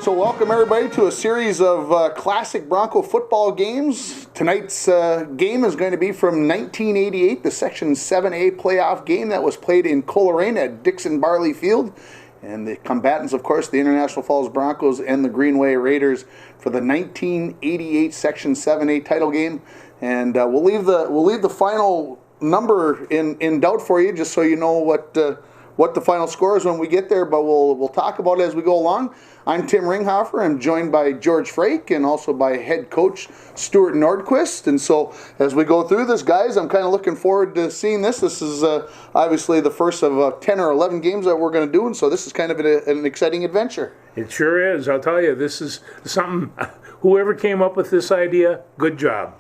So welcome everybody to a series of classic Bronco football games. Tonight's game is going to be from 1988, the Section 7A playoff game that was played in Coleraine at Dixon Barley Field. And the combatants, of course, the International Falls Broncos and the Geenway Raiders for the 1988 Section 7A title game. And we'll leave the final number in doubt for you, just so you know what the final score is when we get there. But we'll talk about it as we go along. I'm Tim Ringhofer. I'm joined by George Frake and also by head coach Stuart Nordquist. And so as we go through this, guys, I'm kind of looking forward to seeing this. This is obviously the first of 10 or 11 games that we're going to do, and so this is kind of an exciting adventure. It sure is. I'll tell you, this is something, whoever came up with this idea, good job.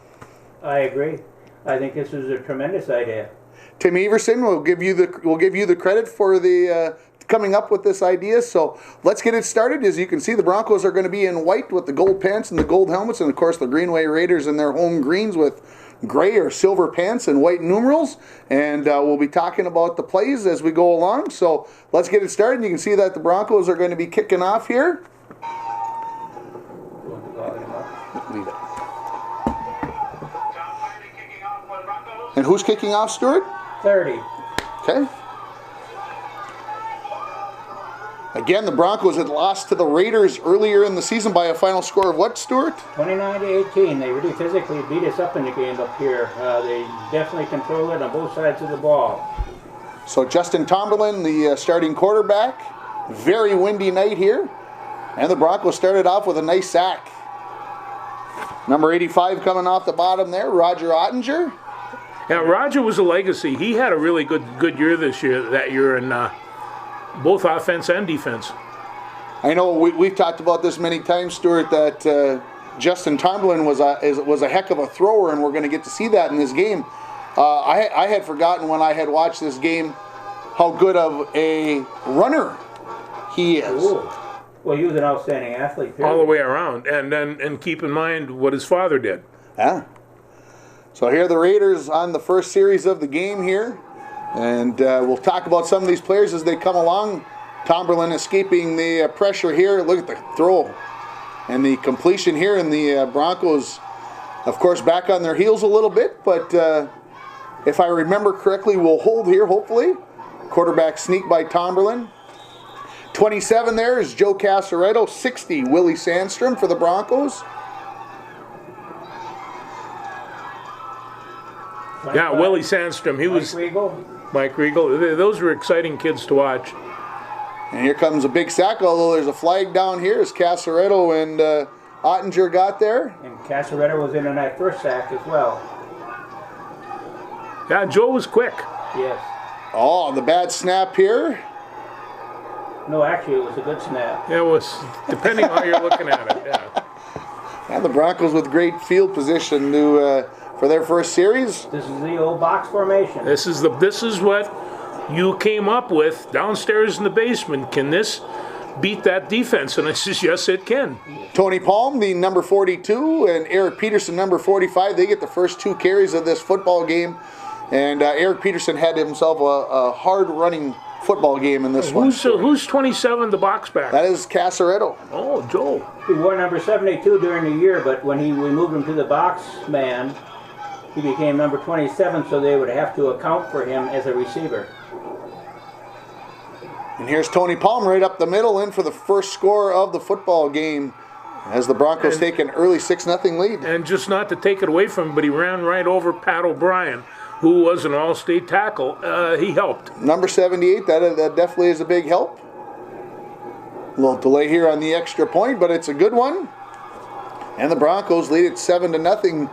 I agree. I think this is a tremendous idea. Tim Everson will give you the credit for the coming up with this idea. So let's get it started. As you can see, the Broncos are going to be in white with the gold pants and the gold helmets, and of course the Geenway Raiders in their home greens with gray or silver pants and white numerals. And we'll be talking about the plays as we go along. So let's get it started. You can see that the Broncos are going to be kicking off here. Leave it. And who's kicking off, Stuart? 30. Okay. Again, the Broncos had lost to the Raiders earlier in the season by a final score of what, Stuart? 29-18. They really physically beat us up in the game up here. They definitely control it on both sides of the ball. So Justin Tomberlin, the starting quarterback. Very windy night here. And the Broncos started off with a nice sack. Number 85 coming off the bottom there, Roger Ottinger. Yeah, Roger was a legacy. He had a really good year that year in both offense and defense. I know we've talked about this many times, Stuart, that Justin Tomberlin was a heck of a thrower, and we're going to get to see that in this game. I had forgotten when I had watched this game how good of a runner he is. Ooh. Well, he was an outstanding athlete, period. All the way around, and keep in mind what his father did. Yeah. So here are the Raiders on the first series of the game here. And we'll talk about some of these players as they come along. Tomberlin escaping the pressure here. Look at the throw and the completion here. And the Broncos, of course, back on their heels a little bit. But if I remember correctly, we'll hold here, hopefully. Quarterback sneak by Tomberlin. 27 there is Joe Casaretto. 60, Willie Sandstrom for the Broncos. Yeah, Willie Sandstrom. He was Mike Riegel. Those were exciting kids to watch. And here comes a big sack, although there's a flag down here as Casaretto and Ottinger got there. And Casaretto was in on that first sack as well. Yeah, Joe was quick. Yes. Oh, the bad snap here. No, actually, it was a good snap. It was, depending on how you're looking at it. Yeah. And the Broncos with great field position to for their first series. This is the old box formation. This is what you came up with downstairs in the basement. Can this beat that defense? And I says, yes, it can. Tony Palm, the number 42, and Eric Peterson, number 45. They get the first two carries of this football game. And Eric Peterson had himself a hard-running football game in this one. Who's 27, the box back? That is Casaretto. Oh, Joe. He wore number 72 during the year, but when we moved him to the box man, he became number 27, so they would have to account for him as a receiver. And here's Tony Palm right up the middle in for the first score of the football game as the Broncos take an early 6-0 lead. And just not to take it away from him, but he ran right over Pat O'Brien, who was an all-state tackle. He helped. Number 78, that definitely is a big help. A little delay here on the extra point, but it's a good one. And the Broncos lead it 7-0.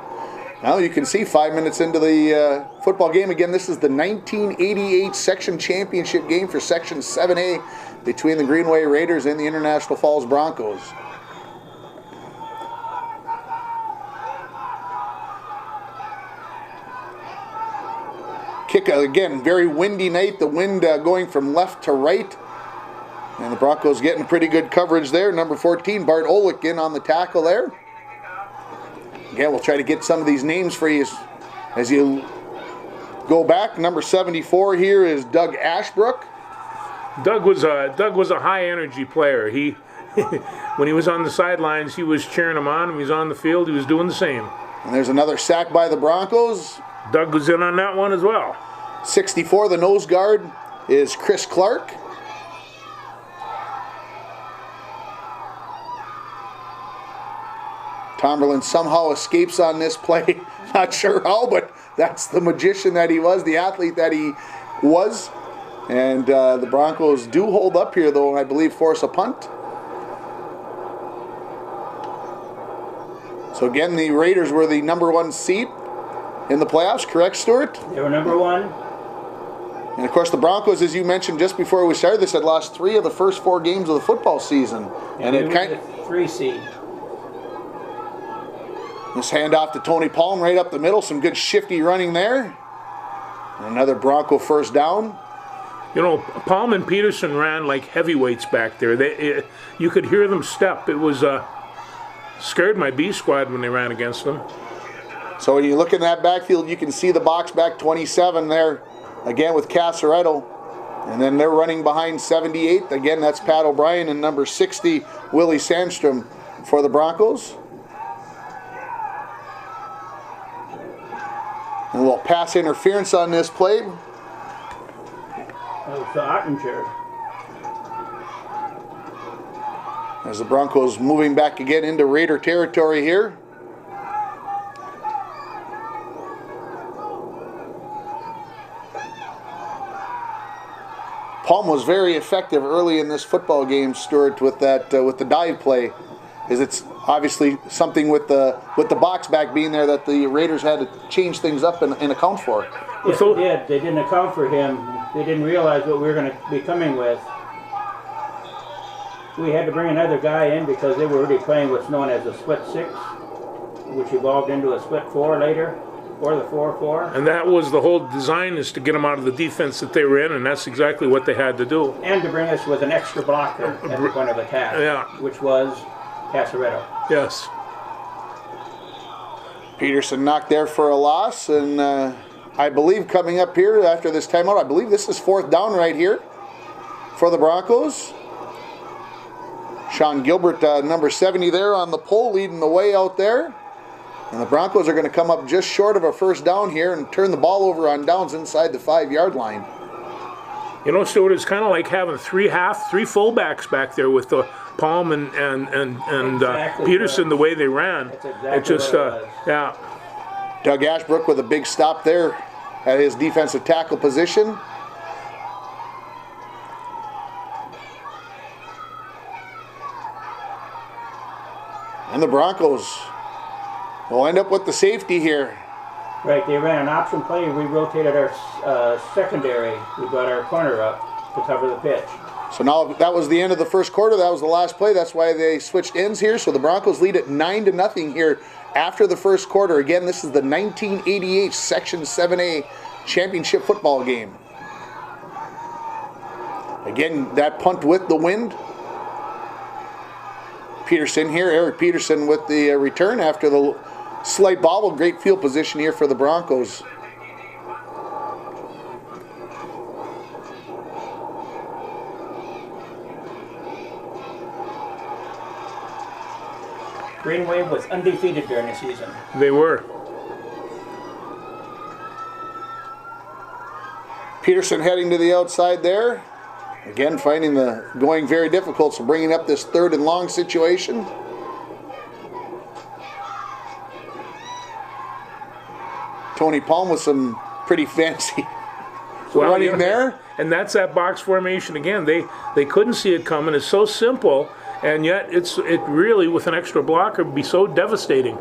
Now you can see 5 minutes into the football game. Again, this is the 1988 Section Championship game for Section 7A between the Geenway Raiders and the International Falls Broncos. Kick, again, very windy night. The wind going from left to right. And the Broncos getting pretty good coverage there. Number 14, Bart Olick in on the tackle there. Again, we'll try to get some of these names for you as you go back. Number 74 here is Doug Ashbrook. Doug was a high energy player. He when he was on the sidelines, he was cheering him on. When he was on the field, he was doing the same. And there's another sack by the Broncos. Doug was in on that one as well. 64, the nose guard, is Chris Clark. Tomberlin somehow escapes on this play. Not sure how, but that's the magician that he was, the athlete that he was. And the Broncos do hold up here, though, and I believe force a punt. So again, the Raiders were the #1 seed in the playoffs, correct, Stuart? They were #1. And of course, the Broncos, as you mentioned just before we started this, had lost 3 of the first 4 games of the football season. And it kind of 3 seed. This handoff to Tony Palm right up the middle. Some good shifty running there. And another Bronco first down. You know, Palm and Peterson ran like heavyweights back there. You could hear them step. It was scared my B squad when they ran against them. So when you look in that backfield, you can see the box back 27 there, again with Casaretto. And then they're running behind 78. Again, that's Pat O'Brien and number 60, Willie Sandstrom for the Broncos. And a little pass interference on this play. That was Ottinger. As the Broncos moving back again into Raider territory here. Palm was very effective early in this football game, Stuart, with that with the dive play. Is it's obviously something with the box back being there that the Raiders had to change things up and account for. Yes, they did. They didn't account for him. They didn't realize what we were going to be coming with. We had to bring another guy in because they were already playing what's known as a split 6, which evolved into a split 4 later, or the 4-4. And that was the whole design, is to get them out of the defense that they were in, and that's exactly what they had to do. And to bring us with an extra blocker at the point of attack, yeah, which was Casaretto. Yes. Peterson knocked there for a loss, and I believe coming up here after this timeout, I believe this is 4th down right here for the Broncos. Sean Gilbert, number 70 there on the pole, leading the way out there. And the Broncos are going to come up just short of a first down here and turn the ball over on downs inside the 5-yard line. You know, Stuart, it's kind of like having three fullbacks back there with the Palm and exactly Peterson, the way they ran. That's exactly it just, what it was. yeah. Doug Ashbrook with a big stop there at his defensive tackle position. And the Broncos will end up with the safety here. Right, they ran an option play. We rotated our secondary. We got our corner up to cover the pitch. So now that was the end of the first quarter. That was the last play. That's why they switched ends here. So the Broncos lead at 9-0 here after the first quarter. Again, this is the 1988 Section 7A championship football game. Again, that punt with the wind. Peterson here, Eric Peterson with the return after the slight bobble. Great field position here for the Broncos. Geenway was undefeated during the season. They were. Peterson heading to the outside there. Again, finding the going very difficult, so bringing up this 3rd and long situation. Tony Palm with some pretty fancy running there. And that's that box formation again. They couldn't see it coming. It's so simple, and yet it really, with an extra blocker, would be so devastating.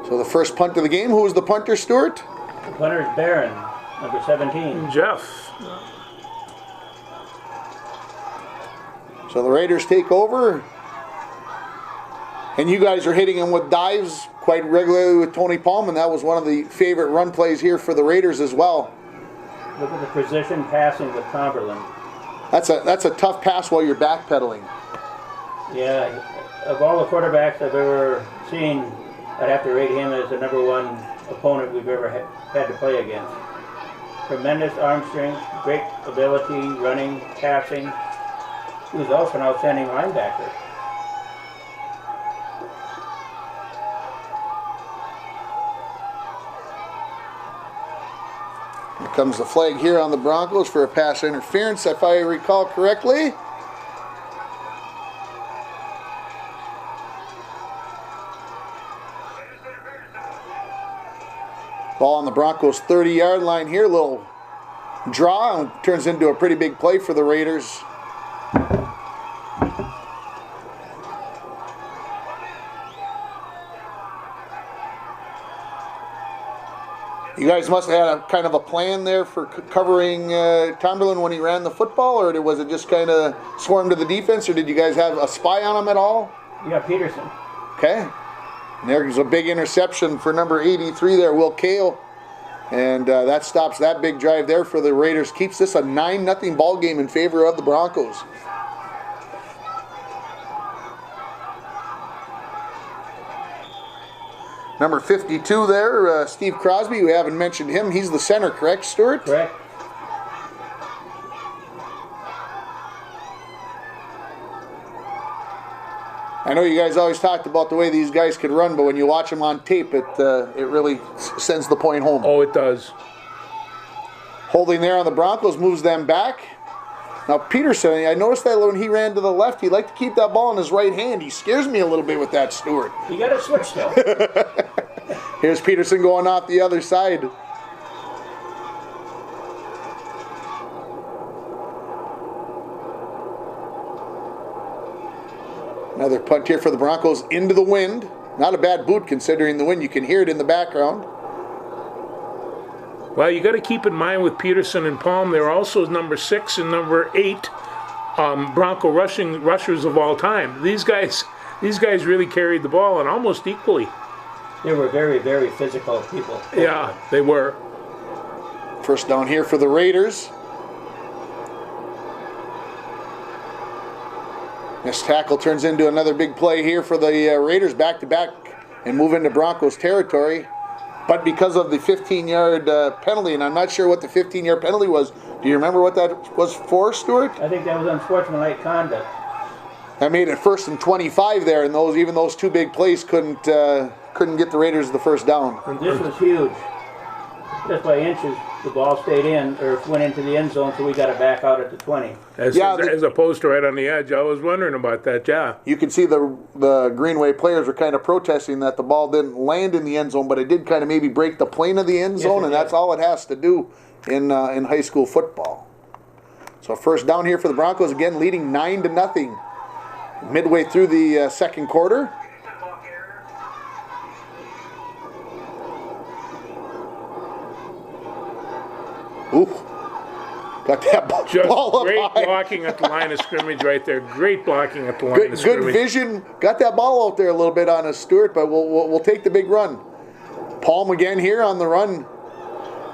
So the first punt of the game. Who was the punter, Stuart? The punter is Barron, number 17. Jeff. So the Raiders take over. And you guys are hitting him with dives quite regularly with Tony Palm, and that was one of the favorite run plays here for the Raiders as well. Look at the precision passing with Tomberlin. That's a tough pass while you're backpedaling. Yeah, of all the quarterbacks I've ever seen, I'd have to rate him as the #1 opponent we've ever had to play against. Tremendous arm strength, great ability, running, passing. He was also an outstanding linebacker. Here comes the flag here on the Broncos for a pass interference, if I recall correctly. Ball on the Broncos' 30-yard line here. Little draw and turns into a pretty big play for the Raiders. You guys must have had a kind of a plan there for covering Cumberland when he ran the football, or was it just kind of swarm to the defense, or did you guys have a spy on him at all? Yeah, Peterson. Okay. And there's a big interception for number 83 there, Will Kale. And that stops that big drive there for the Raiders. Keeps this a 9-0 ball game in favor of the Broncos. Number 52 there, Steve Crosby. We haven't mentioned him. He's the center, correct, Stuart? Correct. I know you guys always talked about the way these guys could run, but when you watch them on tape, it really sends the point home. Oh, it does. Holding there on the Broncos moves them back. Now Peterson, I noticed that when he ran to the left, he liked to keep that ball in his right hand. He scares me a little bit with that, Stuart. You got to switch though. Here's Peterson going off the other side. Another punt here for the Broncos into the wind. Not a bad boot considering the wind. You can hear it in the background. Well, you got to keep in mind with Peterson and Palm, they're also number 6 and number 8 Bronco rushers of all time. These guys really carried the ball, and almost equally. They were very, very physical people. Yeah, they were. First down here for the Raiders. This tackle turns into another big play here for the Raiders, back-to-back, and move into Broncos territory. But because of the 15-yard penalty, and I'm not sure what the 15-yard penalty was. Do you remember what that was for, Stuart? I think that was unsportsmanlike conduct. That made it 1st and 25 there, and even those two big plays couldn't get the Raiders the first down. And this was huge. Just by inches, the ball stayed in, or went into the end zone, so we got it back out at the 20. As opposed to right on the edge. I was wondering about that, yeah. You can see the Geenway players were kind of protesting that the ball didn't land in the end zone, but it did kind of maybe break the plane of the end zone, and that's all it has to do in high school football. So first down here for the Broncos, again leading 9-0 midway through the second quarter. Ooh, got that ball up great high. Blocking at the line of scrimmage right there. Great blocking at the line of scrimmage. Good vision. Got that ball out there a little bit on us, Stuart, but we'll take the big run. Palm again here on the run.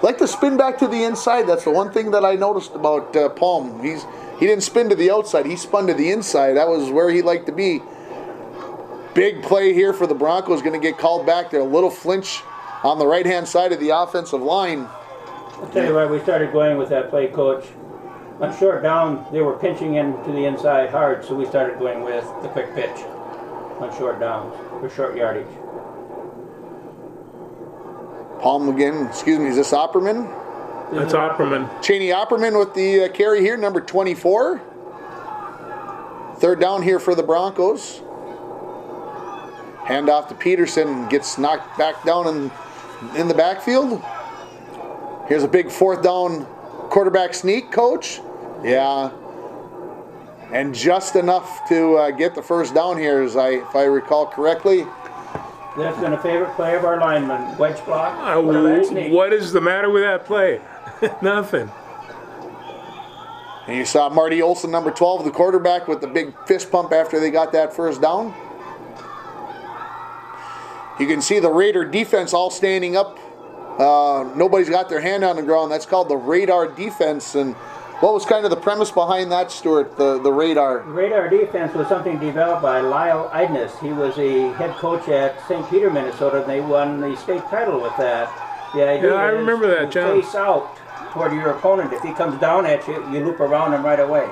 Like to spin back to the inside. That's the one thing that I noticed about Palm. He didn't spin to the outside. He spun to the inside. That was where he liked to be. Big play here for the Broncos. Going to get called back there. A little flinch on the right-hand side of the offensive line. I'll tell you why we started going with that play, Coach. On short down, they were pinching into the inside hard, so we started going with the quick pitch on short downs, for short yardage. Palm again, excuse me, is this Opperman? That's Opperman. Cheney Opperman with the carry here, number 24. Third down here for the Broncos. Hand off to Peterson, gets knocked back down in the backfield. Here's a big fourth down quarterback sneak, Coach. Yeah. And just enough to get the first down here, if I recall correctly. That's been a favorite play of our linemen. Wedge block. What is the matter with that play? Nothing. And you saw Marty Olson, number 12, the quarterback, with the big fist pump after they got that first down. You can see the Raider defense all standing up. Nobody's got their hand on the ground. That's called the radar defense. And what was kind of the premise behind that, Stuart, the radar? The radar defense was something developed by Lyle Idness. He was a head coach at St. Peter, Minnesota, and they won the state title with that. The idea I remember that, John. Face out toward your opponent. If he comes down at you, you loop around him right away.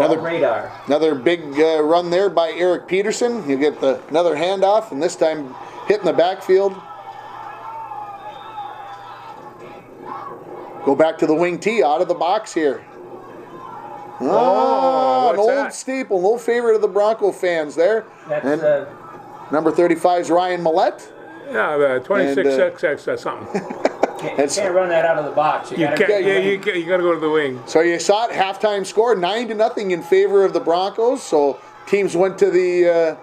radar. Another big run there by Eric Peterson. You get another handoff, and this time hitting the backfield. Go back to the wing tee, out of the box here. An old staple, an old favorite of the Bronco fans there. That's number 35 is Ryan Millette. Yeah, the 26XX something. You can't run that out of the box. You got to go to the wing. So you saw it, halftime score, 9-0 in favor of the Broncos. So teams went to the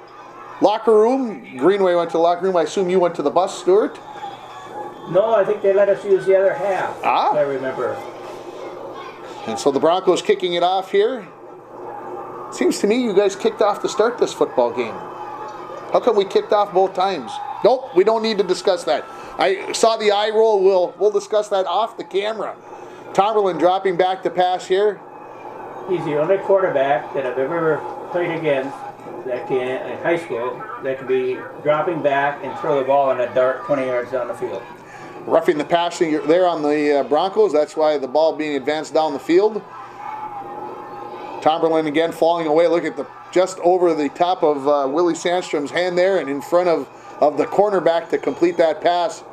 locker room. Geenway went to the locker room. I assume you went to the bus, Stuart? No, I think they let us use the other half, if I remember. And so the Broncos kicking it off here. Seems to me you guys kicked off to start this football game. How come we kicked off both times? Nope, we don't need to discuss that. I saw the eye roll. We'll discuss that off the camera. Tomberlin dropping back to pass here. He's the only quarterback that I've ever played against that can, in high school, that can be dropping back and throw the ball in a dart 20 yards down the field. Roughing the passing there on the Broncos. That's why the ball being advanced down the field. Tomberlin again falling away. Look at just over the top of Willie Sandstrom's hand there and in front of the cornerback to complete that pass.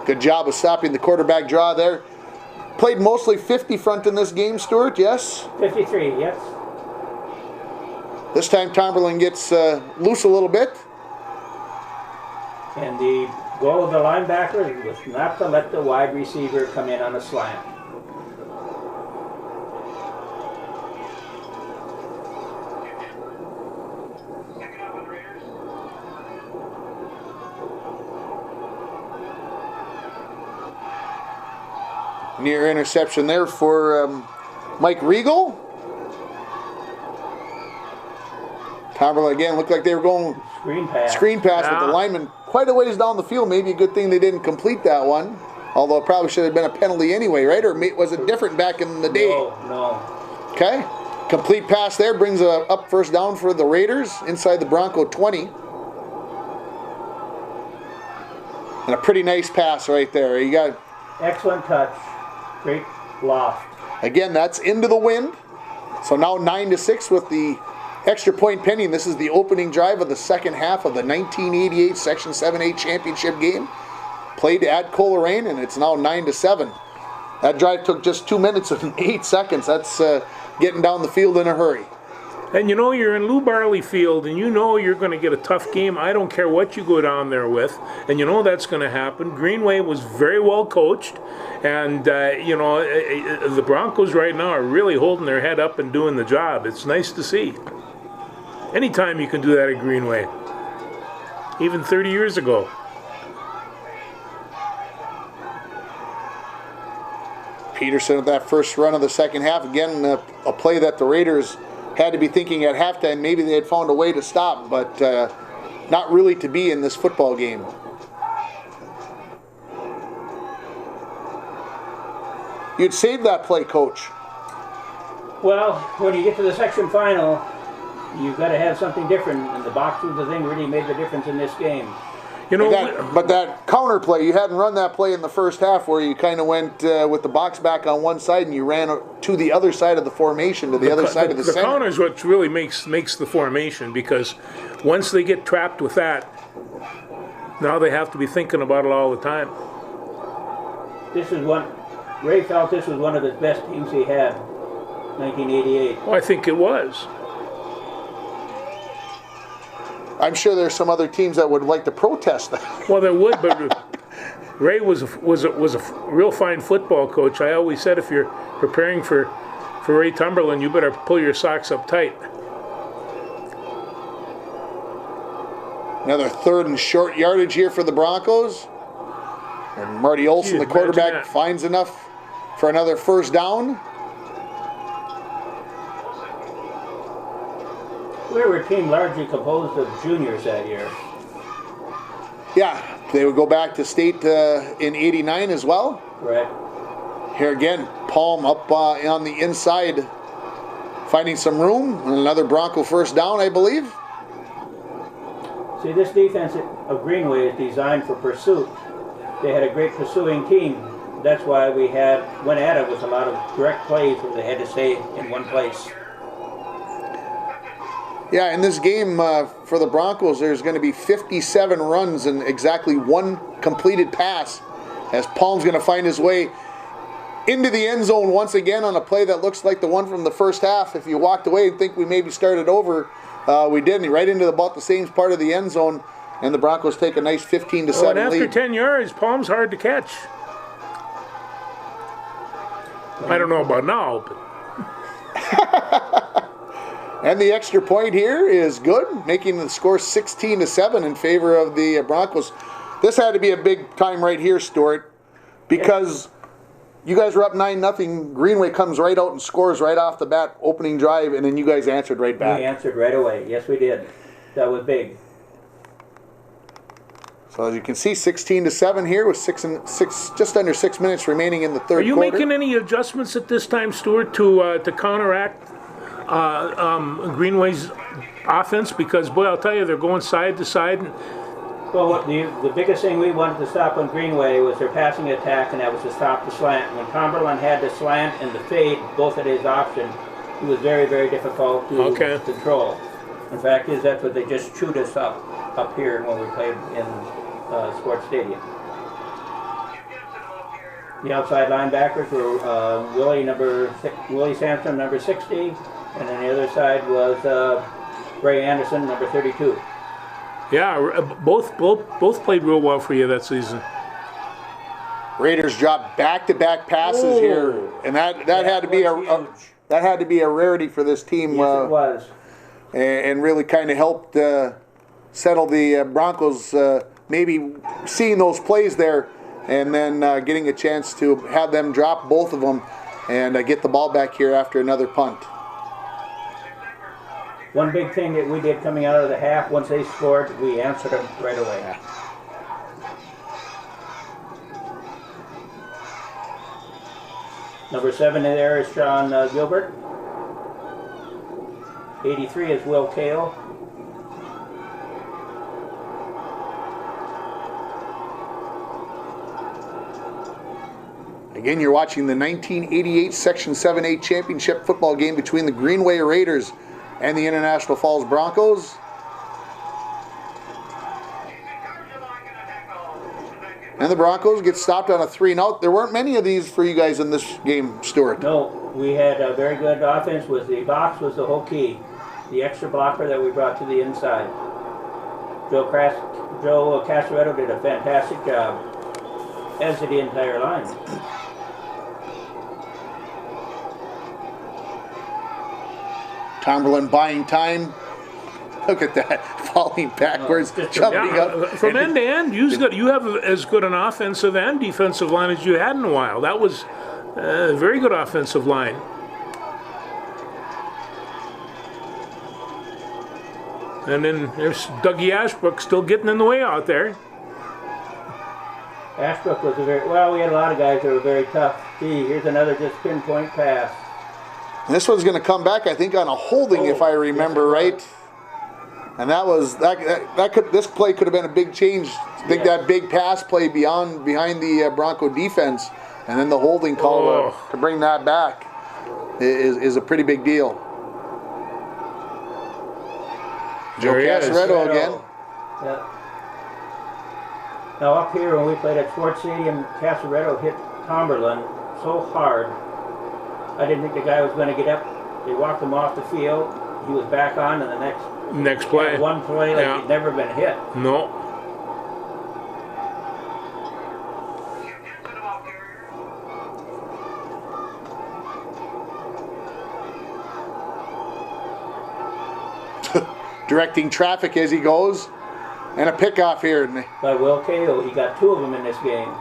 Good job of stopping the quarterback draw there. Played mostly 50 front in this game, Stuart, yes? 53, yes. This time Tomberlin gets loose a little bit. And the goal of the linebacker was not to let the wide receiver come in on a slant. Near interception there for Mike Regal. Tomberlin again looked like they were going screen pass with the lineman quite a ways down the field. Maybe a good thing they didn't complete that one. Although it probably should have been a penalty anyway, right? Or was it different back in the day? No. Okay. Complete pass there brings up first down for the Raiders inside the Bronco 20. And a pretty nice pass right there. You got excellent touch. Great loft. Again, that's into the wind. So now 9-6 with the extra point pending. This is the opening drive of the second half of the 1988 Section 7A championship game. Played at Coleraine, and it's now 9-7. That drive took just 2 minutes and 8 seconds. That's getting down the field in a hurry. And you know you're in Lou Barley Field, and you know you're going to get a tough game. I don't care what you go down there with, and you know that's going to happen. Geenway was very well coached, and you know the Broncos right now are really holding their head up and doing the job. It's nice to see. Anytime you can do that at Geenway, even 30 years ago. Peterson at that first run of the second half. Again, a play that the Raiders had to be thinking at halftime maybe they had found a way to stop, but not really to be in this football game. You'd save that play, Coach. Well, when you get to the section final, you've got to have something different, and the box was the thing really made the difference in this game. You know, but that counter play, you hadn't run that play in the first half where you kind of went with the box back on one side and you ran to the other side of the formation, to the other side of the center. The counter is what really makes the formation, because once they get trapped with that, now they have to be thinking about it all the time. Ray felt this was one of his best teams he had, 1988. Oh, I think it was. I'm sure there's some other teams that would like to protest that. Well, there would, but Ray was a real fine football coach. I always said if you're preparing for Ray Tomberlin, you better pull your socks up tight. Another third and short yardage here for the Broncos. And Marty Olson, the quarterback, finds enough for another first down. We were a team largely composed of juniors that year. Yeah, they would go back to state in '89 as well. Right. Here again, Palm up on the inside, finding some room. And another Bronco first down, I believe. See, this defense of Geenway is designed for pursuit. They had a great pursuing team that's why we went at it with a lot of direct plays where they had to stay in one place. Yeah, in this game for the Broncos, there's going to be 57 runs and exactly one completed pass, as Palm's going to find his way into the end zone once again on a play that looks like the one from the first half. If you walked away and think we maybe started over, we didn't. Right into about the same part of the end zone, and the Broncos take a nice 15-7 and after lead. 10 yards, Palm's hard to catch. I don't know about now, but... And the extra point here is good, making the score 16-7 in favor of the Broncos. This had to be a big time right here, Stuart, because you guys were up 9-0. Greenway comes right out and scores right off the bat, opening drive, and then you guys answered right back. We answered right away. Yes, we did. That was big. So as you can see, 16-7 here with just under 6 minutes remaining in the third quarter. Are you making any adjustments at this time, Stuart, to counteract Greenway's offense? Because, boy, I'll tell you, they're going side to side. Well, the biggest thing we wanted to stop on Greenway was their passing attack, and that was to stop the slant. When Cumberland had the slant and the fade, both at his option, it was very, very difficult to control. In fact, that's what they just chewed us up here when we played in Sports Stadium. The outside linebackers were Willie Sampson, number 60, and then the other side was Ray Anderson, number 32. Yeah, both played real well for you that season. Raiders dropped back-to-back passes here, and that had to be that had to be a rarity for this team. Yes, it was, and really kind of helped settle the Broncos. Maybe seeing those plays there, and then getting a chance to have them drop both of them and get the ball back here after another punt. One big thing that we did coming out of the half, once they scored, we answered them right away. Number 7 in there is Sean Gilbert. 83 is Will Kale. Again, you're watching the 1988 Section 7A Championship football game between the Greenway Raiders and the International Falls Broncos. And the Broncos get stopped on a 3-and-out. There weren't many of these for you guys in this game, Stuart. No, we had a very good offense. The box was the whole key. The extra blocker that we brought to the inside. Joe Casaretto did a fantastic job, as did the entire line. Cumberland buying time. Look at that, falling backwards, jumping up. From end to end, you have as good an offensive and defensive line as you had in a while. That was a very good offensive line. And then there's Dougie Ashbrook still getting in the way out there. Ashbrook was we had a lot of guys that were very tough. See, here's another just pinpoint pass. And this one's going to come back, I think, on a holding, if I remember right. And this play could have been a big change. I think that big pass play behind the Bronco defense, and then the holding call to bring that back is a pretty big deal. Joe Casaretto again. Yeah. Now up here when we played at Sports Stadium, Casaretto hit Cumberland so hard. I didn't think the guy was going to get up. They walked him off the field. He was back on, and the next play, one play like he'd never been hit. No. Directing traffic as he goes, and a pickoff here. By Will Cahill, he got 2 of them in this game.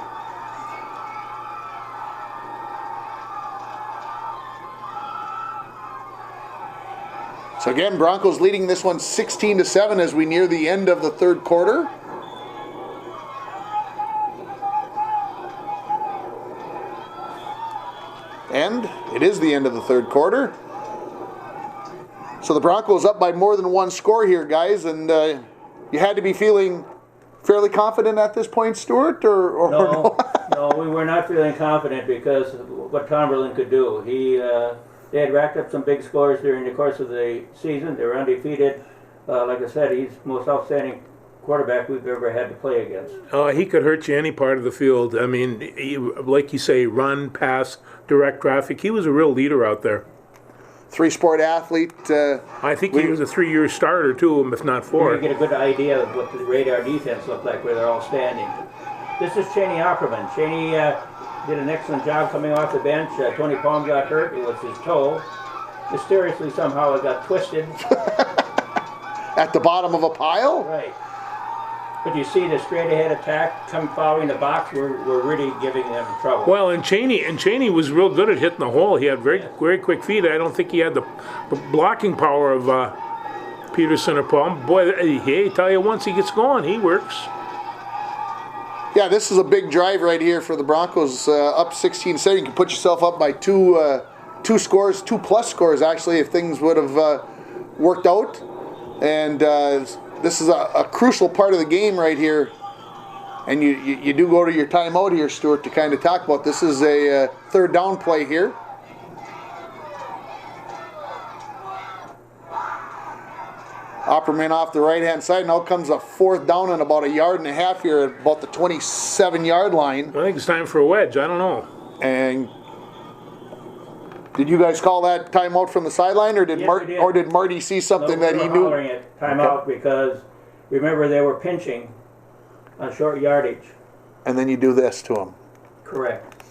So again, Broncos leading this one 16-7 as we near the end of the third quarter. And it is the end of the third quarter. So the Broncos up by more than one score here, guys, and you had to be feeling fairly confident at this point, Stuart, or No, no, we were not feeling confident because of what Cumberland could do. They had racked up some big scores during the course of the season. They were undefeated. Like I said, he's the most outstanding quarterback we've ever had to play against. He could hurt you any part of the field. I mean, like you say, run, pass, direct traffic. He was a real leader out there. Three-sport athlete. I think he was a 3-year starter, too, if not 4. You get a good idea of what the radar defense looked like where they're all standing. This is Cheney Opperman. Cheney did an excellent job coming off the bench. Tony Palm got hurt. It was his toe. Mysteriously, somehow, it got twisted. At the bottom of a pile? Right. But you see the straight-ahead attack come following the box. We're really giving them trouble. Well, and Cheney was real good at hitting the hole. He had very quick feet. I don't think he had the blocking power of Peterson or Palm. Boy, hey, tell you, once he gets going, he works. Yeah, this is a big drive right here for the Broncos. Up 16-7. You can put yourself up by two scores, 2+ scores actually, if things would have worked out. And this is a crucial part of the game right here. And you do go to your timeout here, Stuart, to kind of talk about. This is a third down play here. Opperman off the right-hand side. Now comes a fourth down and about 1.5 yards here at about the 27-yard line. I think it's time for a wedge. I don't know. And did you guys call that timeout from the sideline, or did did Marty see something that he knew? Hollering it timeout because remember they were pinching on short yardage. And then you do this to him. Correct.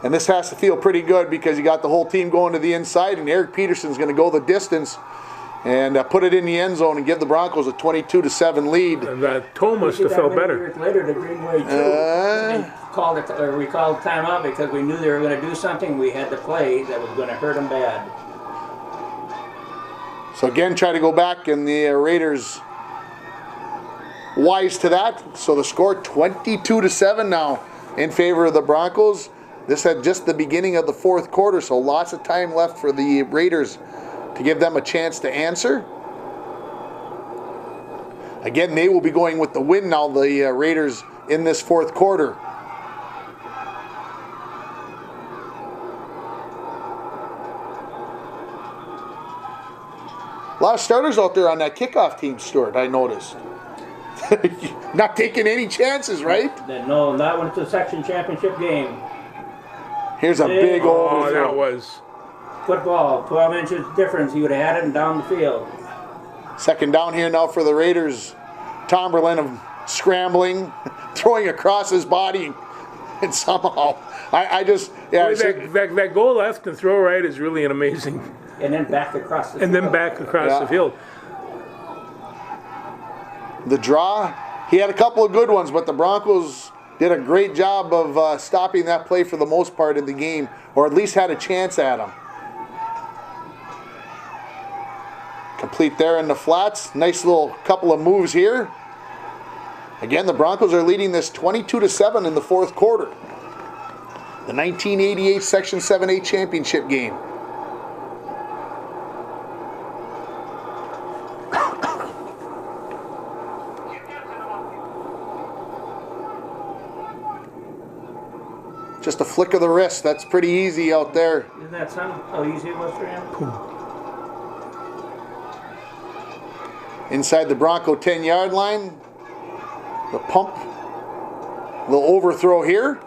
And this has to feel pretty good because you got the whole team going to the inside, and Eric Peterson's going to go the distance and put it in the end zone and give the Broncos a 22-7 lead. And that toe must have felt better. Years later, the Greenway too. We called timeout because we knew they were going to do something. We had to play that was going to hurt them bad. So again, try to go back, and the Raiders wise to that. So the score 22-7 now in favor of the Broncos. This had just the beginning of the fourth quarter, so lots of time left for the Raiders to give them a chance to answer. Again, they will be going with the win now, the Raiders, in this fourth quarter. A lot of starters out there on that kickoff team, Stuart, I noticed. Not taking any chances, right? No, not when it's a section championship game. Here's a big overthrow. Oh, that was... Football, 12 inches difference. He would have had it and down the field. Second down here now for the Raiders. Tomberlin scrambling, throwing across his body, and somehow, that go left and throw right is really an amazing. And then back across the field. And then back across the field. The draw, he had a couple of good ones, but the Broncos did a great job of stopping that play for the most part in the game, or at least had a chance at him. Complete there in the flats. Nice little couple of moves here. Again, the Broncos are leading this 22-7 in the fourth quarter. The 1988 Section 7A championship game. Just a flick of the wrist. That's pretty easy out there. Isn't that how easy it was for him? Inside the Bronco 10-yard line. The pump. The overthrow here.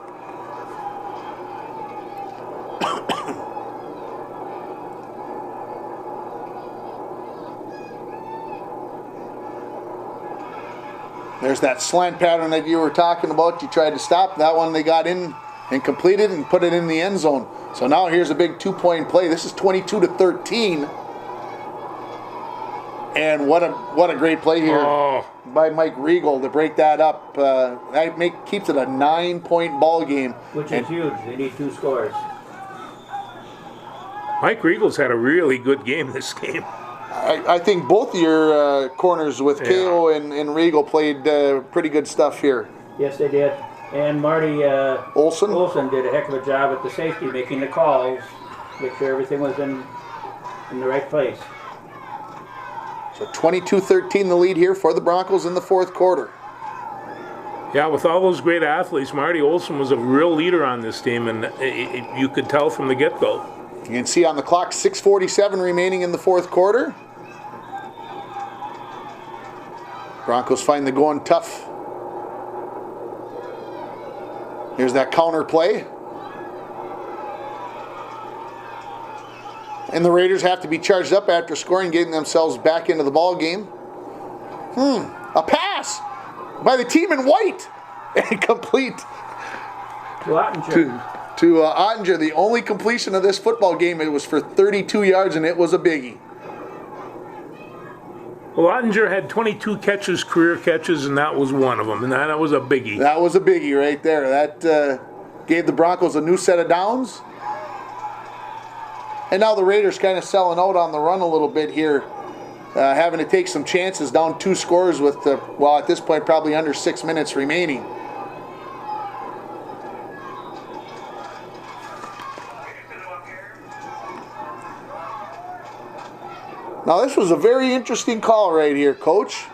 There's that slant pattern that you were talking about. You tried to stop. That one they got in and completed and put it in the end zone. So now here's a big 2-point play. This is 22-13. And what a great play here by Mike Regal to break that up. That keeps it a 9-point ball game. Which is huge. They need 2 scores. Mike Regal's had a really good game this game. I think both of your corners with KO and Regal played pretty good stuff here. Yes, they did. And Marty Olson did a heck of a job at the safety, making the calls, make sure everything was in the right place. So 22-13 the lead here for the Broncos in the fourth quarter. Yeah, with all those great athletes, Marty Olson was a real leader on this team, and you could tell from the get-go. You can see on the clock 6:47 remaining in the fourth quarter. Broncos find the going tough. Here's that counter play. And the Raiders have to be charged up after scoring, getting themselves back into the ball game. A pass by the team in white. And complete To Ottinger. to Ottinger. The only completion of this football game, it was for 32 yards, and it was a biggie. Well, Ottinger had 22 catches, career catches, and that was one of them, and that was a biggie. That was a biggie right there. That gave the Broncos a new set of downs. And now the Raiders kind of selling out on the run a little bit here, having to take some chances, down 2 scores with, well, at this point, probably under 6 minutes remaining. Now, this was a very interesting call right here, Coach.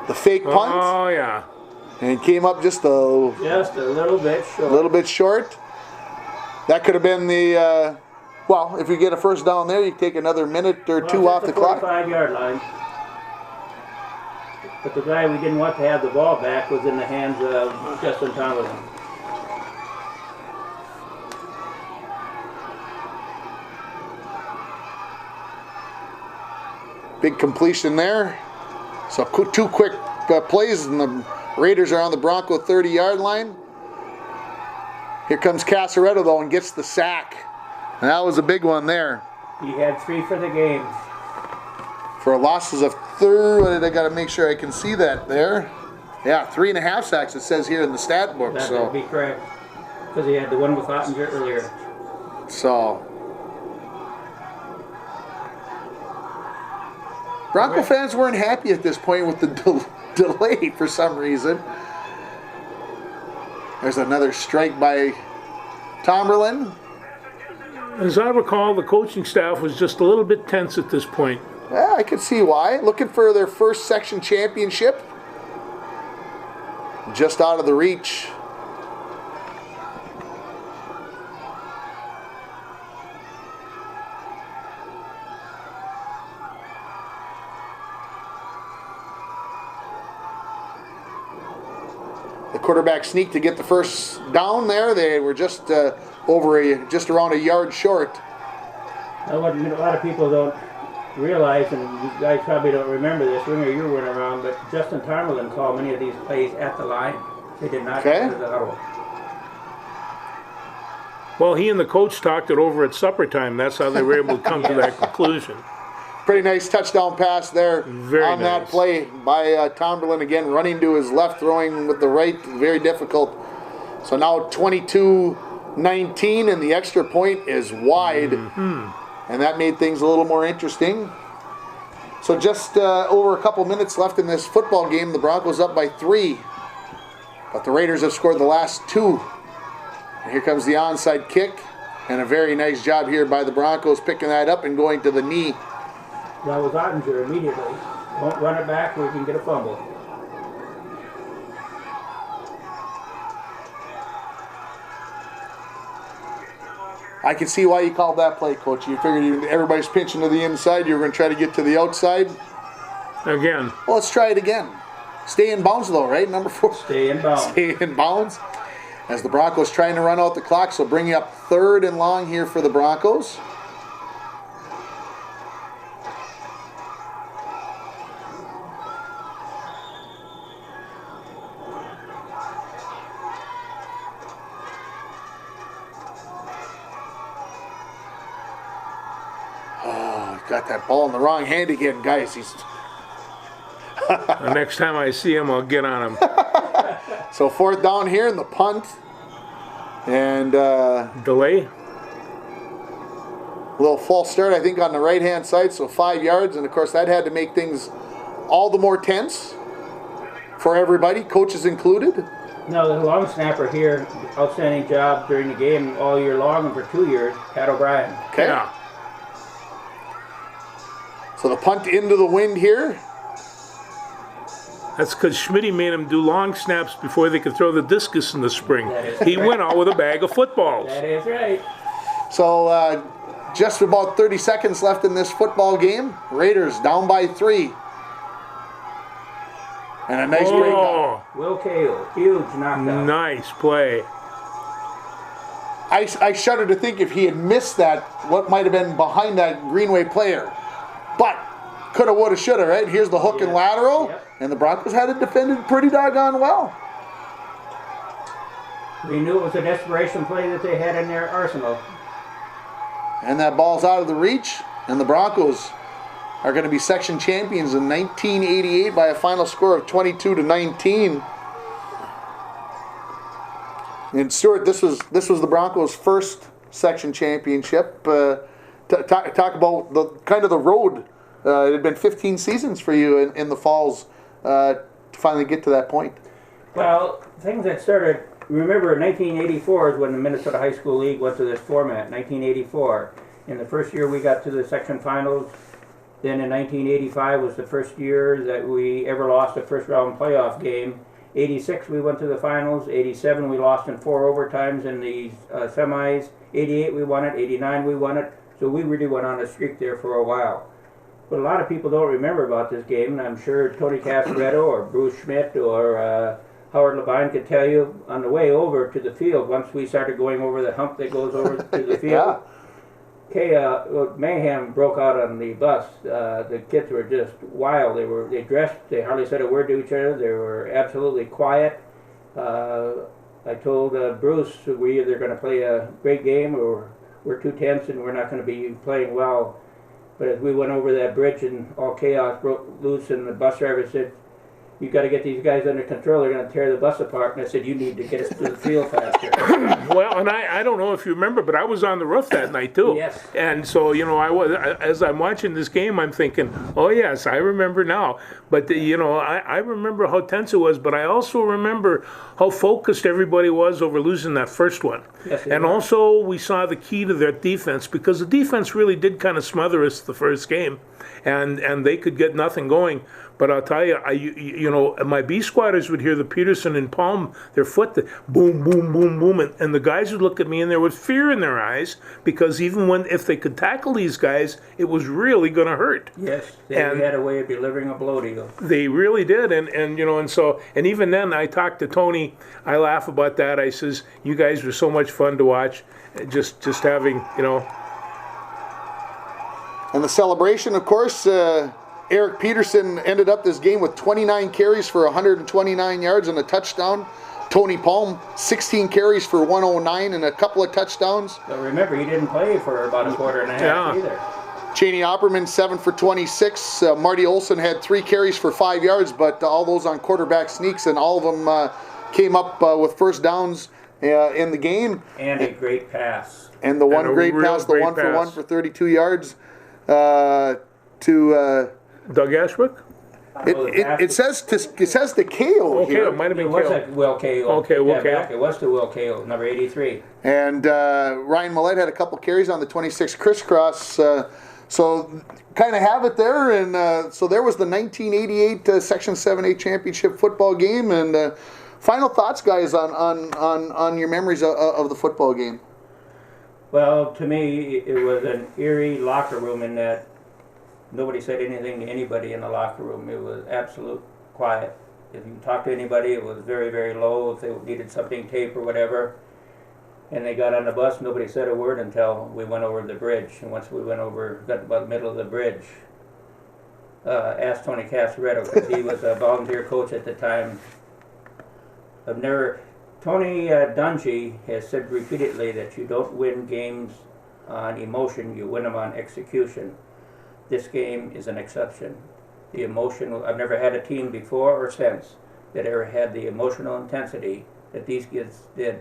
The fake punt. Oh, yeah. And it came up just a little bit short. little bit short. That could have been the, well, if you get a first down there, you take another minute or two off the clock. 45-yard line. But the guy we didn't want to have the ball back was in the hands of Justin Tomlinson. Big completion there. So 2 quick plays, and the Raiders are on the Bronco 30-yard line. Here comes Casaretto, though, and gets the sack. And that was a big one there. He had 3 for the game. For losses of 3, I got to make sure I can see that there. Yeah, 3.5 sacks it says here in the stat book. That so would be correct. Because he had the one with Ottinger earlier. So Bronco fans weren't happy at this point with the delay for some reason. There's another strike by Tomberlin. As I recall, the coaching staff was just a little bit tense at this point. Yeah, I could see why. Looking for their first section championship. Just out of the reach. The quarterback sneaked to get the first down there. They were just just around a yard short. Now, what a lot of people don't realize, and you guys probably don't remember this, Ringer, you weren't around, but Justin Tomberlin called many of these plays at the line. They did not get to the huddle. Well, he and the coach talked it over at supper time. That's how they were able to come to that conclusion. Pretty nice touchdown pass there on that play by Tomberlin, again running to his left, throwing with the right, very difficult. So now 22-19, and the extra point is wide. And that made things a little more interesting. So just over a couple minutes left in this football game. The Broncos up by 3. But the Raiders have scored the last 2. And here comes the onside kick. And a very nice job here by the Broncos picking that up and going to the knee. That was Ottinger immediately. Don't run it back or you can get a fumble. I can see why you called that play, Coach. You figured everybody's pinching to the inside. You were going to try to get to the outside. Again. Well, let's try it again. Stay in bounds, though, right? Number 4. Stay in bounds. Stay in bounds. As the Broncos trying to run out the clock, so bringing up 3rd and long here for the Broncos. Got that ball in the wrong hand again, guys. He's The next time I see him, I'll get on him. so 4th down here in the punt. And delay. A little false start, I think, on the right-hand side, so 5 yards. And, of course, that had to make things all the more tense for everybody, coaches included. No, the long snapper here, outstanding job during the game all year long and for 2 years, Pat O'Brien. Okay. Yeah. So the punt into the wind here. That's because Schmitty made him do long snaps before they could throw the discus in the spring. He went out with a bag of footballs. That is right. So just about 30 seconds left in this football game. Raiders down by 3. And a nice breakout. Will Cahill, huge knockdown. Nice play. I shudder to think if he had missed that, what might have been behind that Greenway player. But coulda, woulda, shoulda, right? Here's the hook and lateral. Yep. And the Broncos had it defended pretty doggone well. We knew it was a desperation play that they had in their arsenal. And that ball's out of the reach. And the Broncos are going to be section champions in 1988 by a final score of 22-19. And Stuart, this was the Broncos' first section championship. Talk about the kind of the road. It had been 15 seasons for you in the Falls to finally get to that point. Well, things that started, remember 1984 is when the Minnesota High School League went to this format, 1984. In the first year we got to the section finals. Then in 1985 was the first year that we ever lost a first round playoff game. 86 we went to the finals. 87 we lost in 4 overtimes in the semis. 88 we won it. 89 we won it. So we really went on a streak there for a while. But a lot of people don't remember about this game, and I'm sure Tony Casaretto or Bruce Schmidt or Howard Levine could tell you on the way over to the field, once we started going over the hump that goes over to the field, mayhem broke out on the bus. The kids were just wild. They dressed, they hardly said a word to each other. They were absolutely quiet. I told Bruce we're either going to play a great game or we're too tense and we're not going to be playing well. But as we went over that bridge and all chaos broke loose, and the bus driver said, "You got to get these guys under control. They're going to tear the bus apart." And I said, "You need to get us to the field faster." Well, and I don't know if you remember, but I was on the roof that night too. Yes. And so, as I'm watching this game, I'm thinking, oh yes, I remember now. But I remember how tense it was, but I also remember how focused everybody was over losing that first one. Yes, and also we saw the key to their defense, because the defense really did kind of smother us the first game, and they could get nothing going. But I'll tell you, my B squatters would hear the Peterson and Palm, their foot, the boom, boom, boom, boom, and the guys would look at me and there was fear in their eyes, because even if they could tackle these guys, it was really going to hurt. Yes, they had a way of delivering a blow to you. They really did, and even then, I talked to Tony. I laugh about that. I says, "You guys were so much fun to watch, just having, And the celebration, of course. Eric Peterson ended up this game with 29 carries for 129 yards and a touchdown. Tony Palm, 16 carries for 109 and a couple of touchdowns. But remember, he didn't play for about a quarter and a half either. Cheney Opperman, 7 for 26. Marty Olson had 3 carries for 5 yards, but all those on quarterback sneaks, and all of them came up with first downs in the game. And a great pass. And the one great pass, the 1-for-1 for 32 yards to... Doug Ashbrook? It says to Cahill here. It might have been Cahill. It was Will Cahill. Okay, Will Cahill. It was to Will Cahill, number 83. And Ryan Millette had a couple carries on the 26 crisscross. So kind of have it there. And so there was the 1988 Section 7A championship football game. And final thoughts, guys, on your memories of the football game. Well, to me, it was an eerie locker room in that nobody said anything to anybody in the locker room. It was absolute quiet. If you talked to anybody, it was very, very low. If they needed something taped or whatever, and they got on the bus, nobody said a word until we went over the bridge. And once we got about the middle of the bridge, asked Tony Casaretto, because he was a volunteer coach at the time. Tony Dungy has said repeatedly that you don't win games on emotion, you win them on execution. This game is an exception. The emotional, I've never had a team before or since that ever had the emotional intensity that these kids did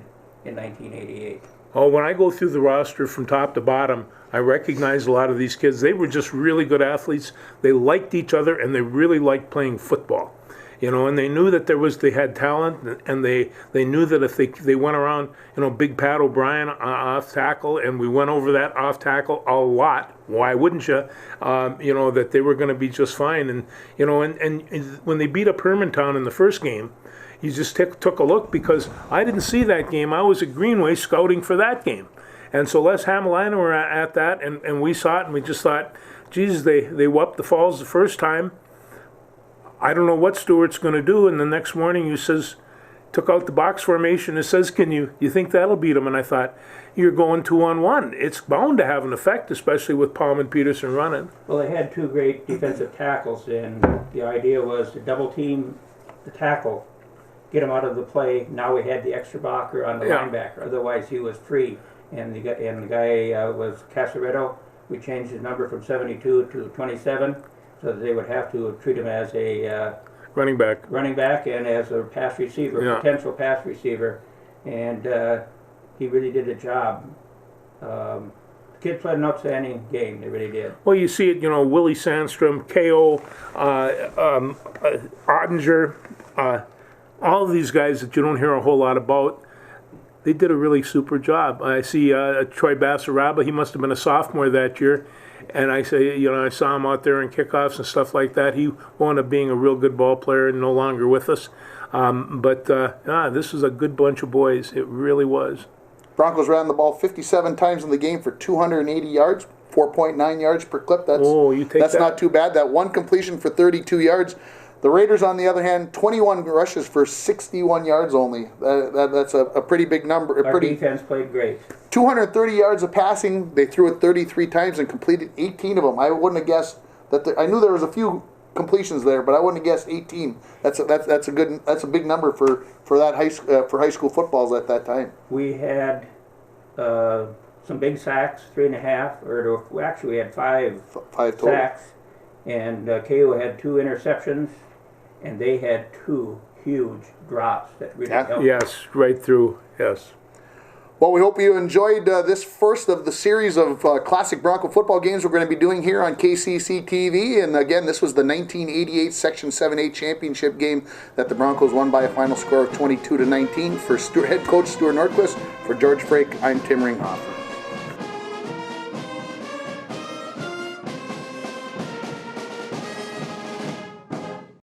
in 1988. Oh, when I go through the roster from top to bottom, I recognize a lot of these kids. They were just really good athletes. They liked each other, and they really liked playing football. And they knew that they had talent, and they knew that if they went around, Big Pat O'Brien off tackle, and we went over that off tackle a lot. Why wouldn't you? That they were going to be just fine. And and when they beat up Hermantown in the first game, you just took a look, because I didn't see that game. I was at Geenway scouting for that game. And so Les Hamelina were at that, and we saw it, and we just thought, geez, they whooped the Falls the first time. I don't know what Stewart's going to do. And the next morning, he says, took out the box formation and says, you think that'll beat them? And I thought, you're going 2-on-1. It's bound to have an effect, especially with Palm and Peterson running. Well, they had two great defensive tackles, and the idea was to double team the tackle, get him out of the play. Now we had the extra blocker on the linebacker. Otherwise, he was free. And the guy was Casaretto. We changed his number from 72 to 27, so that they would have to treat him as a running back and as a pass receiver, potential pass receiver. And he really did a job. The kids played an outstanding game. They really did. Well, you see it, Willie Sandstrom, K.O., Ottinger, all of these guys that you don't hear a whole lot about. They did a really super job. I see Troy Bassaraba. He must have been a sophomore that year. And I say, I saw him out there in kickoffs and stuff like that. He wound up being a real good ball player and no longer with us. But this was a good bunch of boys. It really was. Broncos ran the ball 57 times in the game for 280 yards, 4.9 yards per clip. That's not too bad. That one completion for 32 yards. The Raiders, on the other hand, 21 rushes for 61 yards only. That's a pretty big number. Our defense played great. 230 yards of passing. They threw it 33 times and completed 18 of them. I wouldn't have guessed that. I knew there was a few completions there, but I wouldn't have guessed 18. That's a big number for high school footballs at that time. We had some big sacks, 3.5, actually we had five total sacks, and KO had 2 interceptions. And they had 2 huge drops that really helped. Yes, right through, yes. Well, we hope you enjoyed this first of the series of classic Bronco football games we're going to be doing here on KCC TV. And again, this was the 1988 Section 7A championship game that the Broncos won by a final score of 22-19. For head coach Stuart Nordquist, for George Frake, I'm Tim Ringhofer.